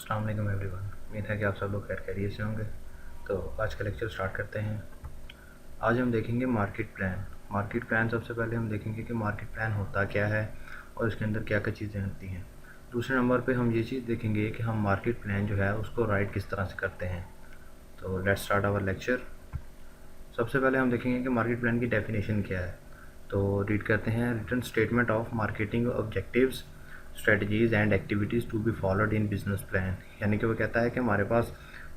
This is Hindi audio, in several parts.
अस्सलाम वालेकुम एवरीवन। उम्मीद है कि आप सब लोग खैरियत से होंगे। तो आज का लेक्चर स्टार्ट करते हैं। आज हम देखेंगे मार्केट प्लान। मार्केट प्लान सबसे पहले हम देखेंगे कि मार्केट प्लान होता क्या है और इसके अंदर क्या क्या चीज़ें होती हैं। दूसरे नंबर पे हम ये चीज़ देखेंगे कि हम मार्केट प्लान जो है उसको राइट किस तरह से करते हैं। तो लेट्स स्टार्ट आवर लेक्चर। सबसे पहले हम देखेंगे कि मार्केट प्लान की डेफिनेशन क्या है। तो रीड करते हैं, written statement of marketing objectives strategies and activities to be followed in business plan. यानी कि वो कहता है कि हमारे पास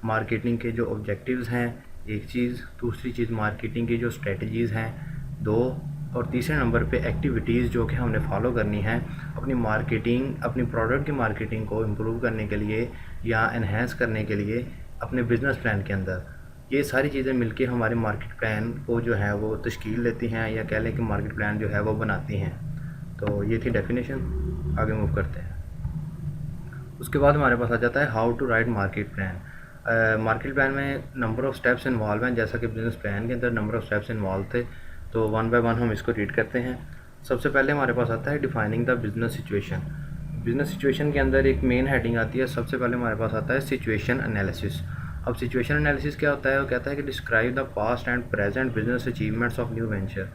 मार्केटिंग के जो ऑब्जेक्टिव्स हैं एक चीज़, दूसरी चीज़ मार्केटिंग की जो स्ट्रेटजीज़ हैं दो, और तीसरे नंबर पे एक्टिविटीज़ जो कि हमने फॉलो करनी है अपनी मार्केटिंग, अपनी प्रोडक्ट की मार्केटिंग को इम्प्रूव करने के लिए या एनहेंस करने के लिए अपने बिज़नेस प्लान के अंदर। ये सारी चीज़ें मिलके हमारे मार्केट प्लान को जो है वो तश्कील देती हैं, या कह लें कि मार्केट प्लान जो है वो बनाती हैं। तो ये थी डेफिनेशन। आगे मूव करते हैं। उसके बाद हमारे पास आ जाता है how to write market plan. Market plan में नंबर ऑफ़ स्टेप्स इन्वॉल्व हैं, जैसा कि बिजनेस प्लान के अंदर नंबर ऑफ़ स्टेप्स इन्वॉल्व थे। तो वन बाय वन हम इसको रीड करते हैं। सबसे पहले हमारे पास आता है defining the business situation. Business situation के अंदर एक मेन हेडिंग आती है। सबसे पहले हमारे पास आता है सिचुएशन एनालिसिस। अब सिचुएशन एनालिसिस क्या होता है? वो कहता है कि describe the past and present business achievements of new venture.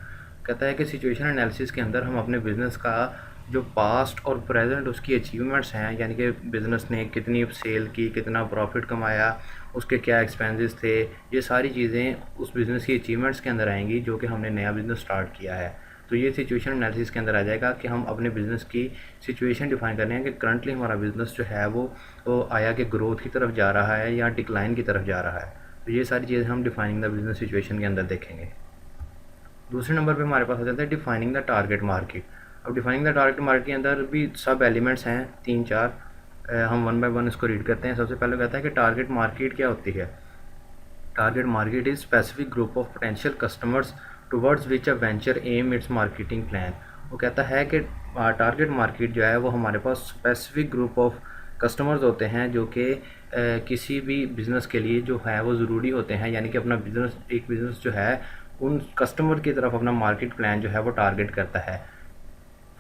कहता है कि सिचुएशन एनालिसिस के अंदर हम अपने बिज़नेस का जो पास्ट और प्रेजेंट उसकी अचीवमेंट्स हैं, यानी कि बिज़नेस ने कितनी सेल की, कितना प्रॉफिट कमाया, उसके क्या एक्सपेंसेस थे, ये सारी चीज़ें उस बिज़नेस की अचीवमेंट्स के अंदर आएंगी जो कि हमने नया बिज़नेस स्टार्ट किया है। तो ये सिचुएशन एनालिसिस के अंदर आ जाएगा कि हम अपने बिज़नेस की सिचुएशन डिफाइन कर रहे हैं कि करंटली हमारा बिज़नेस जो है वो आया कि ग्रोथ की तरफ जा रहा है या डिक्लाइन की तरफ जा रहा है। तो ये सारी चीज़ें हम डिफाइनिंग द बिज़नेस सिचुएशन के अंदर देखेंगे। दूसरे नंबर पे हमारे पास आ जाता है डिफाइनिंग द टारगेट मार्केट। अब डिफाइनिंग द टारगेट मार्केट के अंदर भी सब एलिमेंट्स हैं 3-4। हम वन बाय वन इसको रीड करते हैं। सबसे पहले कहता है कि टारगेट मार्केट क्या होती है। Target market is specific group of potential customers towards which a venture aim its marketing plan. वो कहता है कि टारगेट मार्केट जो है वो हमारे पास स्पेसिफिक ग्रुप ऑफ कस्टमर्स होते हैं जो कि किसी भी बिज़नेस के लिए जो है वो ज़रूरी होते हैं, यानी कि अपना बिज़नेस, एक बिज़नेस जो है उन कस्टमर की तरफ अपना मार्केट प्लान जो है वो टारगेट करता है।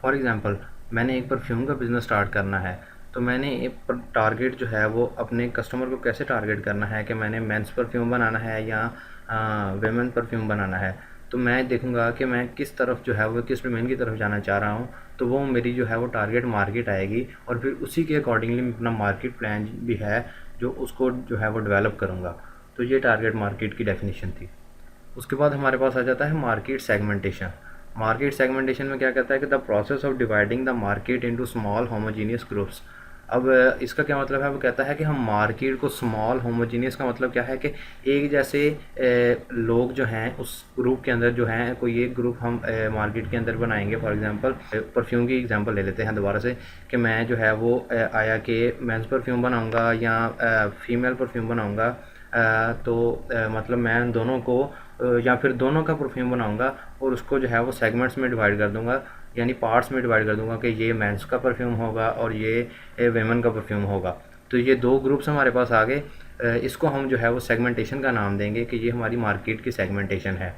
फॉर एग्ज़ाम्पल, मैंने एक परफ्यूम का बिज़नेस स्टार्ट करना है, तो मैंने एक टारगेट जो है वो अपने कस्टमर को कैसे टारगेट करना है कि मैंने मेंस परफ्यूम बनाना है या वेमेन परफ्यूम बनाना है। तो मैं देखूंगा कि मैं किस तरफ जो है वो किस डोमेन की तरफ जाना चाह रहा हूँ, तो वो मेरी जो है वो टारगेट मार्केट आएगी, और फिर उसी के अकॉर्डिंगली मैं अपना मार्केट प्लान भी है जो उसको जो है वो डेवलप करूँगा। तो ये टारगेट मार्केट की डेफिनेशन थी। उसके बाद हमारे पास आ जाता है मार्केट सेगमेंटेशन। मार्केट सेगमेंटेशन में क्या कहता है कि the process of dividing the market into small homogeneous groups. अब इसका क्या मतलब है? वो कहता है कि हम मार्केट को स्मॉल होमोजीनियस का मतलब क्या है कि एक जैसे लोग जो हैं उस ग्रुप के अंदर जो हैं, कोई एक ग्रुप हम मार्केट के अंदर बनाएंगे। फॉर एग्जांपल परफ्यूम की एग्जांपल ले लेते हैं दोबारा से, कि मैं जो है वो आया कि मेंस परफ्यूम बनाऊंगा या फीमेल परफ्यूम बनाऊंगा। मतलब मैं दोनों को या फिर दोनों का परफ्यूम बनाऊंगा और उसको जो है वो सेगमेंट्स में डिवाइड कर दूंगा, यानी पार्ट्स में डिवाइड कर दूंगा कि ये मेंस का परफ्यूम होगा और ये वेमेन का परफ्यूम होगा। तो ये दो ग्रुप्स हमारे पास आ गए। इसको हम जो है वो सेगमेंटेशन का नाम देंगे कि ये हमारी मार्केट की सेगमेंटेशन है।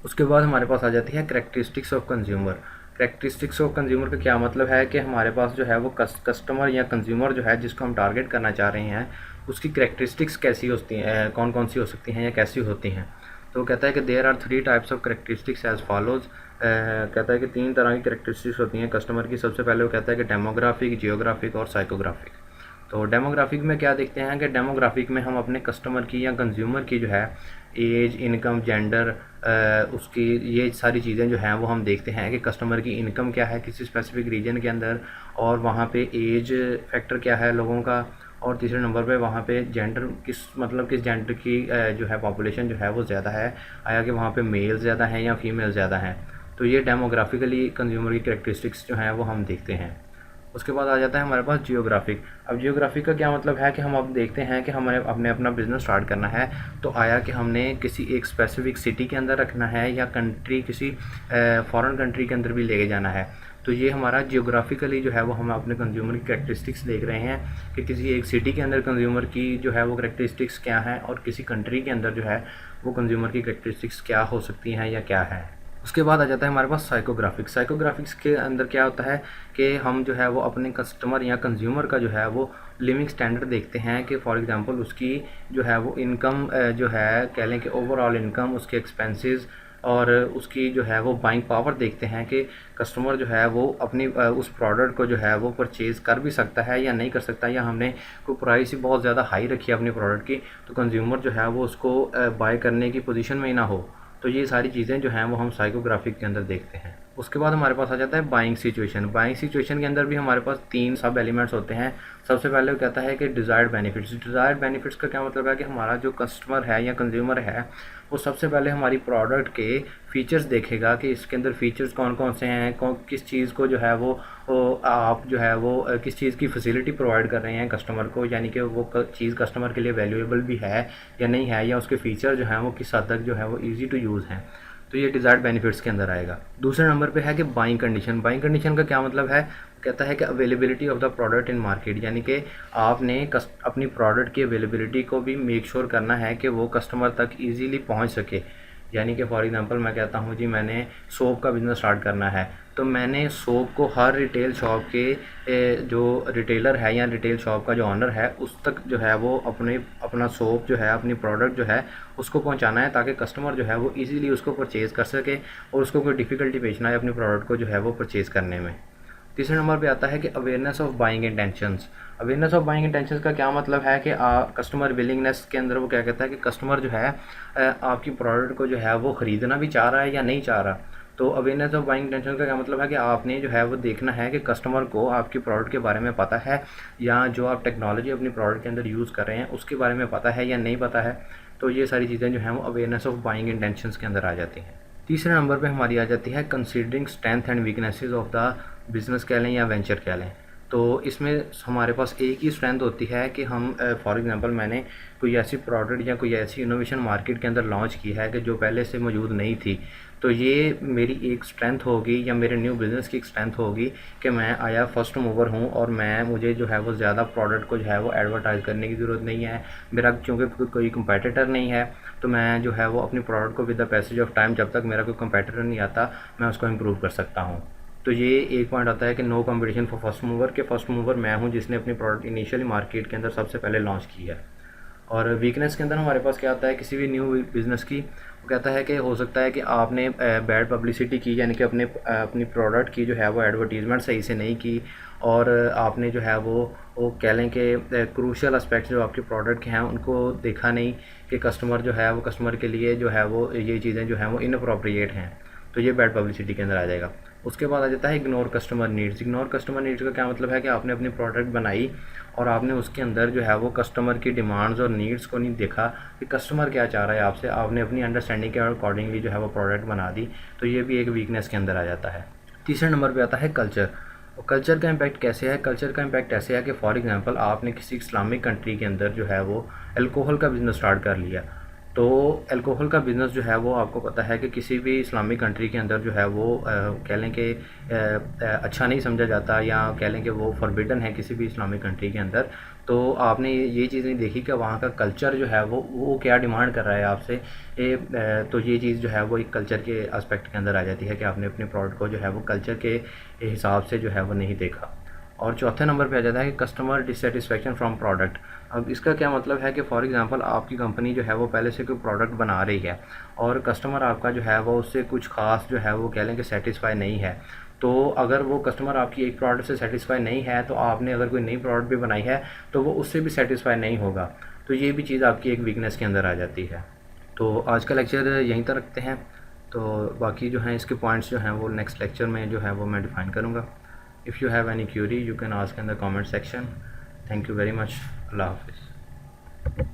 उसके बाद हमारे पास आ जाती है characteristics of consumer. Characteristics of consumer का क्या मतलब है कि हमारे पास जो है वो कस्टमर या कंज्यूमर जो है जिसको हम टारगेट करना चाह रहे हैं उसकी करैक्टरिस्टिक्स कैसी होती हैं, कौन कौन सी हो सकती हैं या कैसी होती हैं। तो कहता है कि there are 3 types of characteristics as follows. कहता है कि 3 तरह की करैक्टरिस्टिक्स होती हैं कस्टमर की। सबसे पहले वो कहता है कि डेमोग्राफिक, जियोग्राफिक और साइकोग्राफिक। तो डेमोग्राफिक में क्या देखते हैं कि डेमोग्राफिक में हम अपने कस्टमर की या कंज्यूमर की जो है एज, इनकम, जेंडर, उसकी ये सारी चीज़ें जो हैं वो हम देखते हैं कि कस्टमर की इनकम क्या है किसी स्पेसिफिक रीजन के अंदर, और वहाँ पे एज फैक्टर क्या है लोगों का, और तीसरे नंबर पे वहाँ पे जेंडर किस जेंडर की जो है पॉपुलेशन जो है वो ज़्यादा है, आया कि वहाँ पे मेल ज़्यादा हैं या फीमेल ज़्यादा हैं। तो ये डेमोग्राफिकली कंज्यूमर की करैक्टरिस्टिक्स जो हैं वो हम देखते हैं। उसके बाद आ जाता है हमारे पास जियोग्राफिक। अब जियोग्राफिक का क्या मतलब है कि हम अब देखते हैं कि हमें अपना बिज़नेस स्टार्ट करना है, तो आया कि हमने किसी एक स्पेसिफिक सिटी के अंदर रखना है या कंट्री, किसी फॉरेन कंट्री के अंदर भी लेके जाना है। तो ये हमारा जियोग्राफिकली जो है वो हम अपने कंज्यूमर की करैक्टरिस्टिक्स देख रहे हैं कि किसी एक सिटी के अंदर कंज्यूमर की जो है वो करैक्टरिस्टिक्स क्या हैं, और किसी कंट्री के अंदर जो है वो कंज्यूमर की करैक्टरिस्टिक्स क्या हो सकती हैं या क्या है। उसके बाद आ जाता है हमारे पास साइकोग्राफिक्स। साइकोग्राफिक्स के अंदर क्या होता है कि हम जो है वो अपने कस्टमर या कंज्यूमर का जो है वो लिविंग स्टैंडर्ड देखते हैं कि फॉर एग्जांपल उसकी जो है वो इनकम जो है कह लें कि ओवरऑल इनकम, उसके एक्सपेंसेस और उसकी जो है वो बाइंग पावर देखते हैं कि कस्टमर जो है वो अपनी उस प्रोडक्ट को जो है वो परचेज़ कर भी सकता है या नहीं कर सकता, या हमने कोई प्राइस ही बहुत ज़्यादा हाई रखी है अपनी प्रोडक्ट की तो कंज्यूमर जो है वो उसको बाय करने की पोजीशन में ही ना हो। तो ये सारी चीज़ें जो हैं वो हम साइकोग्राफिक के अंदर देखते हैं। उसके बाद हमारे पास आ जाता है बाइंग सिचुएशन। बाइंग सिचुएशन के अंदर भी हमारे पास 3 सब एलिमेंट्स होते हैं। सबसे पहले वो कहता है कि डिज़ायर्ड बेनिफिट्स। डिज़ायर्ड बेनिफिट्स का क्या मतलब है कि हमारा जो कस्टमर है या कंज्यूमर है वो सबसे पहले हमारी प्रोडक्ट के फीचर्स देखेगा कि इसके अंदर फीचर्स कौन कौन से हैं, किस चीज़ को जो है वो आप जो है वो किस चीज़ की फैसिलिटी प्रोवाइड कर रहे हैं कस्टमर को, यानी कि वो चीज़ कस्टमर के लिए वैल्यूएबल भी है या नहीं है, या उसके फीचर जो हैं वो किस हद तक जो है वो ईजी टू यूज़ हैं। तो ये डिज़ायर्ड बेनिफिट्स के अंदर आएगा। दूसरे नंबर पे है कि बाइंग कंडीशन। बाइंग कंडीशन का क्या मतलब है, कहता है कि availability of the product in market, यानी कि आपने अपनी प्रोडक्ट की अवेलेबिलिटी को भी मेक श्योर करना है कि वो कस्टमर तक ईजीली पहुंच सके। यानी कि फॉर एग्जांपल मैं कहता हूँ जी मैंने सोप का बिज़नेस स्टार्ट करना है, तो मैंने सोप को हर रिटेल शॉप के जो रिटेलर है या रिटेल शॉप का जो ऑनर है उस तक जो है वो अपना सोप जो है, अपनी प्रोडक्ट जो है उसको पहुंचाना है ताकि कस्टमर जो है वो इजीली उसको परचेज़ कर सके और उसको कोई डिफ़िकल्टी पेश ना आए अपनी प्रोडक्ट को जो है वो परचेज़ करने में। तीसरे नंबर पे आता है कि awareness of buying intentions. Awareness of buying intentions का क्या मतलब है कि कस्टमर विलिंगनेस के अंदर वो क्या कहता है कि कस्टमर जो है आपकी प्रोडक्ट को जो है वो ख़रीदना भी चाह रहा है या नहीं चाह रहा। तो अवेयरनेस ऑफ बाइंग इंटेंशन का क्या मतलब है कि आपने जो है वो देखना है कि कस्टमर को आपकी प्रोडक्ट के बारे में पता है या जो आप टेक्नोलॉजी अपनी प्रोडक्ट के अंदर यूज़ कर रहे हैं उसके बारे में पता है या नहीं पता है। तो ये सारी चीज़ें जो हैं वो अवेयरनेस ऑफ बाइंग इंटेंशंस के अंदर आ जाती हैं। तीसरे नंबर पे हमारी आ जाती है considering strength and weaknesses of the business कह लें या वेंचर कह लें। तो इसमें हमारे पास एक ही स्ट्रेंथ होती है कि हम फॉर एग्जांपल मैंने कोई ऐसी प्रोडक्ट या कोई ऐसी इनोवेशन मार्केट के अंदर लॉन्च की है कि जो पहले से मौजूद नहीं थी, तो ये मेरी एक स्ट्रेंथ होगी या मेरे न्यू बिज़नेस की एक स्ट्रेंथ होगी कि मैं आया फर्स्ट मूवर हूँ और मुझे जो है वो ज़्यादा प्रोडक्ट को जो है वो एडवर्टाइज़ करने की ज़रूरत नहीं है। मेरा क्योंकि कोई कंपेटिटर नहीं है तो मैं जो है वो अपनी प्रोडक्ट को with the passage of time जब तक मेरा कोई कंपेटिटर नहीं आता मैं उसको इम्प्रूव कर सकता हूँ। तो ये एक पॉइंट आता है कि no competition for first mover, के फर्स्ट मूवर मैं हूँ जिसने अपनी प्रोडक्ट इनिशियली मार्केट के अंदर सबसे पहले लॉन्च की है। और वीकनेस के अंदर हमारे पास क्या आता है किसी भी न्यू बिज़नेस की, वो कहता है कि हो सकता है कि आपने बैड पब्लिसिटी की, यानी कि अपनी प्रोडक्ट की जो है वो एडवर्टीज़मेंट सही से नहीं की और आपने जो है वो कह लें कि क्रूशियल एस्पेक्ट्स जो आपके प्रोडक्ट के हैं उनको देखा नहीं कि कस्टमर जो है वो कस्टमर के लिए जो है वो ये चीज़ें जो हैं वो इनअप्रोप्रिएट हैं। तो ये बैड पब्लिसिटी के अंदर आ जाएगा। उसके बाद आ जाता है ignore customer needs. Ignore customer needs का क्या मतलब है कि आपने अपनी प्रोडक्ट बनाई और आपने उसके अंदर जो है वो कस्टमर की डिमांड्स और नीड्स को नहीं देखा कि कस्टमर क्या चाह रहा है आपसे, आपने अपनी अंडरस्टैंडिंग के अकॉर्डिंगली जो है वो प्रोडक्ट बना दी। तो ये भी एक वीकनेस के अंदर आ जाता है। तीसरे नंबर पे आता है कल्चर। और कल्चर का इम्पैक्ट कैसे है, कल्चर का इम्पैक्ट ऐसे है कि फॉर एग्जांपल आपने किसी इस्लामिक कंट्री के अंदर जो है वो अल्कोहल का बिज़नेस स्टार्ट कर लिया, तो अल्कोहल का बिज़नेस जो है वो आपको पता है कि किसी भी इस्लामिक कंट्री के अंदर जो है वो कह लें कि अच्छा नहीं समझा जाता या कह लें कि वो फॉरबिडन है किसी भी इस्लामिक कंट्री के अंदर। तो आपने ये चीज़ नहीं देखी कि वहाँ का कल्चर जो है वो क्या डिमांड कर रहा है आपसे। तो ये चीज़ जो है वो एक कल्चर के एस्पेक्ट के अंदर आ जाती है कि आपने अपने प्रोडक्ट को जो है वो कल्चर के हिसाब से जो है वो नहीं देखा। और चौथे नंबर पे आ जाता है कि कस्टमर डिससेटिस्फेक्शन फ्रॉम प्रोडक्ट। अब इसका क्या मतलब है कि फॉर एग्जांपल आपकी कंपनी जो है वो पहले से कोई प्रोडक्ट बना रही है और कस्टमर आपका जो है वो उससे कुछ खास जो है वो कह लें कि सेटिस्फाई नहीं है। तो अगर वो कस्टमर आपकी एक प्रोडक्ट से सेटिस्फाई नहीं है तो आपने अगर कोई नई प्रोडक्ट भी बनाई है तो वो उससे भी सेटिस्फाई नहीं होगा। तो ये भी चीज़ आपकी एक वीकनेस के अंदर आ जाती है। तो आज का लेक्चर यहीं तक रखते हैं। तो बाकी जो हैं इसके पॉइंट्स जो हैं वो नेक्स्ट लेक्चर में जो है वो मैं डिफ़ाइन करूँगा। If you have any query, you can ask in the comment section. Thank you very much. Allah Hafiz.